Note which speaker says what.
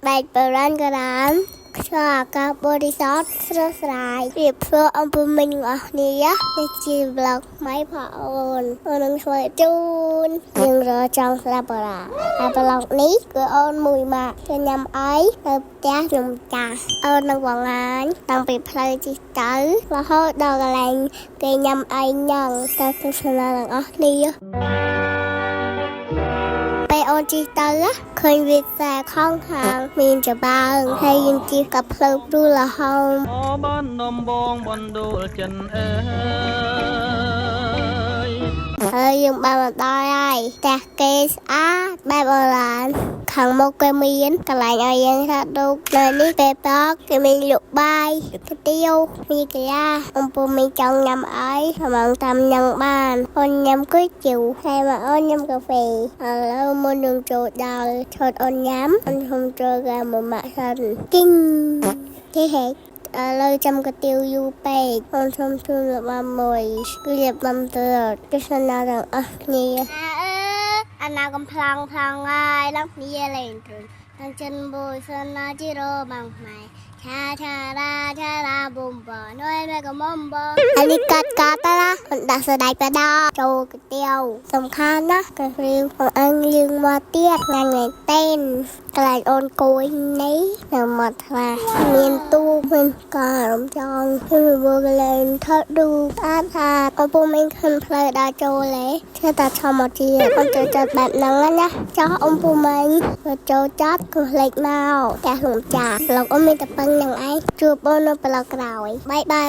Speaker 1: បែកបរានក៏បានឆ្លងការបរិស័ទស្រស់ស្រាយរៀបធ្វើអំពើមិញអស់នេះនេះជា vlog ម៉ៃផអូននឹងធ្វើជូនយើងរចង់ស្លាប់បារាហើយ vlog នេះគឺអូនមួយម៉ាក់គេញ៉ាំអីទៅផ្ទះខ្ញុំចាស់អូននឹងបងអាញតាំងពីផ្លូវជិះទៅរហូតដល់កន្លែងគេញ៉ាំអីញ៉ាំទៅទស្សនាទាំងអស់គ្នាពេលអូនជិះទៅឃើញវាខ្សែខំខាងមានច្បើងហើយយើងជិះក៏ផ្លូវព្រួលរហូត
Speaker 2: អូបាននំបងបណ្ដូលចិនអើយ
Speaker 1: ហើយយើងបានមកដល់ហើយផ្ទះគេស្អាតបែបអូរ៉ានខាងមុខគេមានកន្លែងឲ្យយើងថតរូបនៅនេះពេលតកគេមានលក់បាយកាទៀវមានកាយ៉ាអំពុំមានចង់ញ៉ាំអីមកតាមញ៉ាំបានអូនញ៉ាំគុយជូរហើយមកអូនញ៉ាំកាហ្វេឥឡូវមុននឹងចូលដល់ឈុតអូនញ៉ាំអូនខ្ញុំចូលកាមួយម៉ាក់សិនគីងទេហេឥឡូវចាំកាទៀវយូរពេកអូនខ្ញុំជូនរបស់មួយគឺរៀបបំទៅទស្សនាទាំងអស់គ្នាអាណាកំផ្លងហើយដល់គ្នាលេងទ្រឹងទាំងចិនបុយសណាជីរោបាំងម៉ែឆារាបំបនួយមកមុំបអានេះកាត់ទៅណាមិនដាក់សដាច់បដោចូលកាទៀវសំខាន់ណាស់ក៏រៀវបងអញយើងមកទៀតថ្ងៃនេះតេនកន្លែងអូនគួយនេះនៅមាត់ថ្លាមានទូមានការរំចង់គឺវាកន្លែងថតរូបស្អាតកំពុងមានខិនផ្លូវដើរចូលទេគឺតែធម្មជាតិអូនចូលចិត្តបែបហ្នឹងណាចោះអំពុំមិញចូលចាប់កុំភ្លេចមកតែខ្ញុំចាស់ប្លុកអូនមានតែប៉ុណ្្នឹងឯងជួបអូននៅប្លុកក្រោយបាយ